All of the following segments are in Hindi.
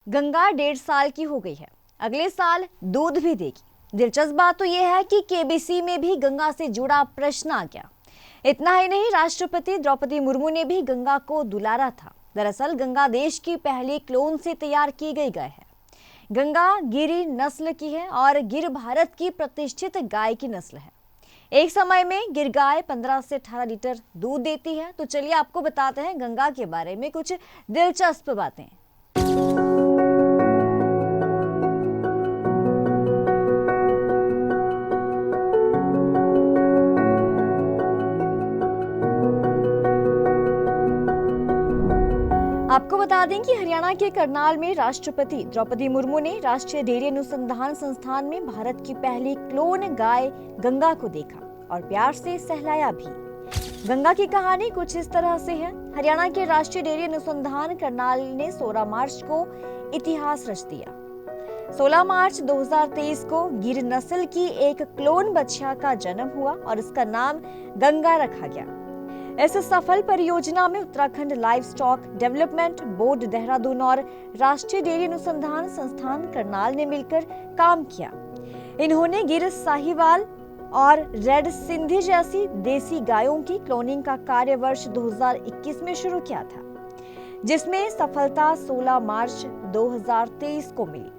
गंगा 1.5 साल की हो गई है, अगले साल दूध भी देगी। दिलचस्प बात तो यह है कि केबीसी में भी गंगा से जुड़ा प्रश्न आ गया। इतना ही नहीं, राष्ट्रपति द्रौपदी मुर्मू ने भी गंगा को दुलारा था। दरअसल गंगा देश की पहली क्लोन से तैयार की गई गाय है। गंगा गिर नस्ल की है और गिर भारत की प्रतिष्ठित गाय की नस्ल है। एक समय में गिर गाय 15 से 18 लीटर दूध देती है। तो चलिए आपको बताते हैं गंगा के बारे में कुछ दिलचस्प बातें। आपको बता दें कि हरियाणा के करनाल में राष्ट्रपति द्रौपदी मुर्मू ने राष्ट्रीय डेयरी अनुसंधान संस्थान में भारत की पहली क्लोन गाय गंगा को देखा और प्यार से सहलाया भी। गंगा की कहानी कुछ इस तरह से है। हरियाणा के राष्ट्रीय डेयरी अनुसंधान करनाल ने 16 मार्च को इतिहास रच दिया। 16 मार्च 2023 को गिर नस्ल की एक क्लोन बच्चा का जन्म हुआ और इसका नाम गंगा रखा गया। इस सफल परियोजना में Uttarakhand live stock development board Dehradun और राष्ट्रीय डेयरी अनुसंधान संस्थान करनाल ने मिलकर काम किया। इन्होंने गिर साहिवाल और रेड सिंधी जैसी देसी गायों की क्लोनिंग का कार्य वर्ष 2021 में शुरू किया था, जिसमें सफलता 16 मार्च 2023 को मिली।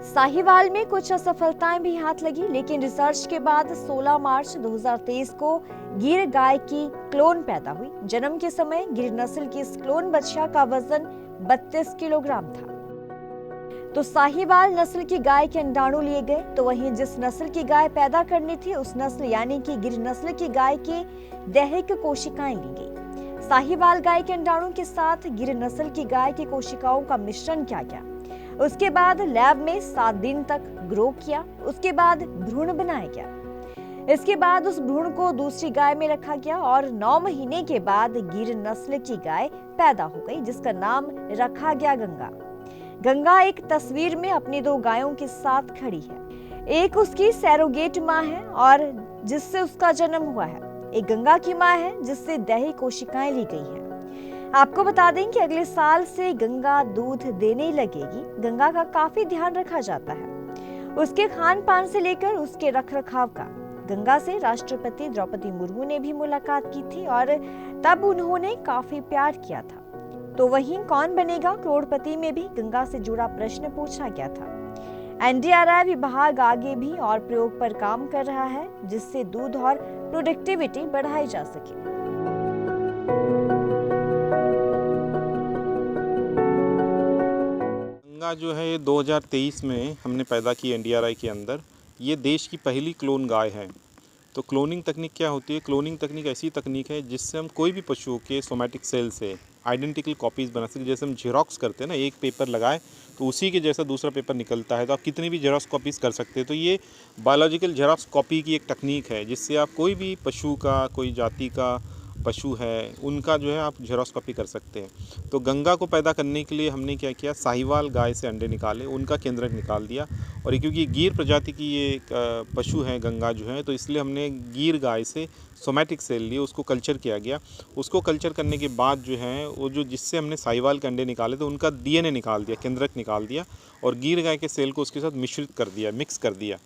साहिवाल में कुछ असफलताएं भी हाथ लगी, लेकिन रिसर्च के बाद 16 मार्च 2023 को गिर गाय की क्लोन पैदा हुई। जन्म के समय गिर नस्ल की इस क्लोन बच्चा का वजन 32 किलोग्राम था। तो साहिवाल नस्ल की गाय के अंडाणु लिए गए, तो वहीं जिस नस्ल की गाय पैदा करनी थी उस नस्ल यानी कि गिर नस्ल की गाय के दैहिक कोशिकाएं ली गई। साहिवाल गाय के अंडाणु के साथ गिर नस्ल की गाय की कोशिकाओं का मिश्रण किया गया। उसके बाद लैब में 7 दिन तक ग्रो किया। उसके बाद भ्रूण बनाया गया। इसके बाद उस भ्रूण को दूसरी गाय में रखा गया और 9 महीने के बाद गिर नस्ल की गाय पैदा हो गई, जिसका नाम रखा गया गंगा। गंगा एक तस्वीर में अपनी 2 गायों के साथ खड़ी है। एक उसकी सैरोगेट माँ है और जिससे उसका जन्म हुआ है। एक गंगा की माँ है जिससे दैहिक कोशिकाएं ली गई है। आपको बता दें कि अगले साल से गंगा दूध देने लगेगी। गंगा का काफी ध्यान रखा जाता है, उसके खान पान से लेकर उसके रखरखाव का। गंगा से राष्ट्रपति द्रौपदी मुर्मू ने भी मुलाकात की थी और तब उन्होंने काफी प्यार किया था। तो वहीं कौन बनेगा करोड़पति में भी गंगा से जुड़ा प्रश्न पूछा गया था। एनडीआरआई विभाग आगे भी और प्रयोग पर काम कर रहा है, जिससे दूध और प्रोडक्टिविटी बढ़ाई जा सके। गंगा जो है ये 2023 में हमने पैदा की एनडीआरआई के अंदर। ये देश की पहली क्लोन गाय है। तो क्लोनिंग तकनीक क्या होती है? क्लोनिंग तकनीक ऐसी तकनीक है जिससे हम कोई भी पशुओं के सोमैटिक सेल से आइडेंटिकल कॉपीज़ बना सकते। जैसे हम जेरोक्स करते हैं ना, एक पेपर लगाए तो उसी के जैसा दूसरा पेपर निकलता है, तो आप कितनी भी जेरोक्स कॉपीज़ कर सकते हैं। तो ये बायोलॉजिकल जेरोक्स कॉपी की एक तकनीक है जिससे आप कोई भी पशु का, कोई जाति का पशु है, उनका जो है आप जेरोक्स कॉपी कर सकते हैं। तो गंगा को पैदा करने के लिए हमने क्या किया, साहिवाल गाय से अंडे निकाले, उनका केंद्रक निकाल दिया। और क्योंकि गिर प्रजाति की ये एक पशु है गंगा जो है, तो इसलिए हमने गिर गाय से सोमैटिक सेल लिए, उसको कल्चर किया गया। उसको कल्चर करने के बाद जो है वो जो जिससे हमने साहिवाल के अंडे निकाले तो उनका डीएनए निकाल दिया, केंद्रक निकाल दिया और गिर गाय के सेल को उसके साथ मिश्रित कर दिया, मिक्स कर दिया।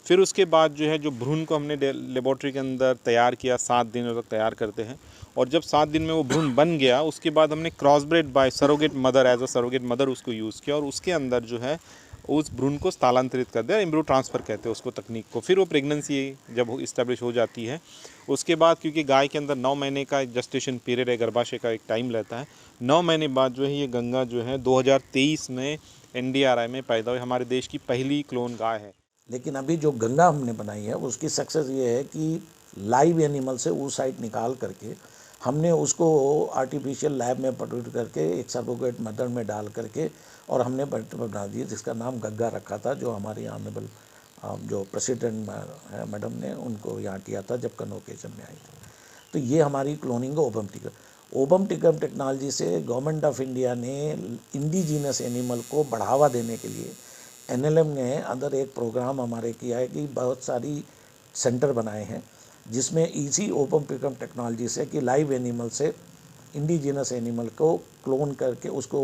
फिर उसके बाद जो है जो भ्रूण को हमने लेबोरेटरी के अंदर तैयार किया, 7 दिनों तक तैयार करते हैं। और जब 7 दिन में वो भ्रूण बन गया, उसके बाद हमने crossbred by surrogate mother, as a surrogate mother उसको यूज़ किया और उसके अंदर जो है उस भ्रूण को स्थानांतरित कर दिया। एम्ब्रियो ट्रांसफ़र कहते हैं उसको तकनीक को। फिर वो प्रेगनेंसी जब इस्टेब्लिश हो जाती है, उसके बाद क्योंकि गाय के अंदर 9 महीने का एक जस्टेशन पीरियड है, गर्भाशय का एक टाइम रहता है, 9 महीने बाद जो है ये गंगा जो है 2023 में एनडीआरआई में पैदा हुई, हमारे देश की पहली क्लोन गाय है। लेकिन अभी जो गंगा हमने बनाई है उसकी सक्सेस ये है कि लाइव एनिमल से oocyte निकाल करके हमने उसको आर्टिफिशियल लैब में प्रोड्यूस करके एक सरोगेट मदर में डाल करके और हमने बना दिया, जिसका नाम गंगा रखा था, जो हमारी ऑनरेबल जो प्रेसिडेंट मैडम ने उनको यहाँ किया था जब कन्वोकेशन में आई थी। तो ये हमारी क्लोनिंग ओबम टिकम टेक्नोलॉजी से गवर्नमेंट ऑफ इंडिया ने इंडिजीनस एनिमल को बढ़ावा देने के लिए एनएलएम ने अंदर एक प्रोग्राम हमारे किया है कि बहुत सारी सेंटर बनाए हैं, जिसमें इसी ओपन पिकअप टेक्नोलॉजी से कि लाइव एनिमल से इंडिजीनस एनिमल को क्लोन करके उसको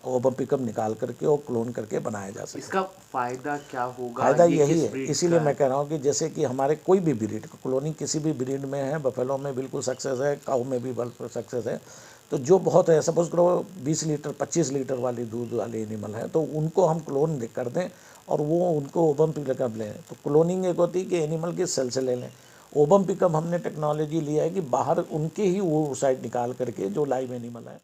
ओबम पिकअप निकाल करके और क्लोन करके बनाया जा सके। इसका फायदा क्या होगा? फायदा ये यही किस है, breed इसीलिए का मैं है? कह रहा हूँ कि जैसे कि हमारे कोई भी ब्रीड, क्लोनिंग किसी भी ब्रीड में है, बफेलो में बिल्कुल सक्सेस है, काऊ में भी बिल्कुल सक्सेस है। तो जो बहुत है, सपोज करो 20 लीटर 25 लीटर वाली दूध वाले एनिमल हैं, तो उनको हम क्लोन कर दें और वो उनको ओबम पिकअप लें। तो क्लोनिंग एक होती है कि एनिमल के सेल से ले लें। ओबम पिकअप हमने टेक्नोलॉजी लिया है कि बाहर उनके ही वो साइड निकाल करके जो लाइव एनिमल है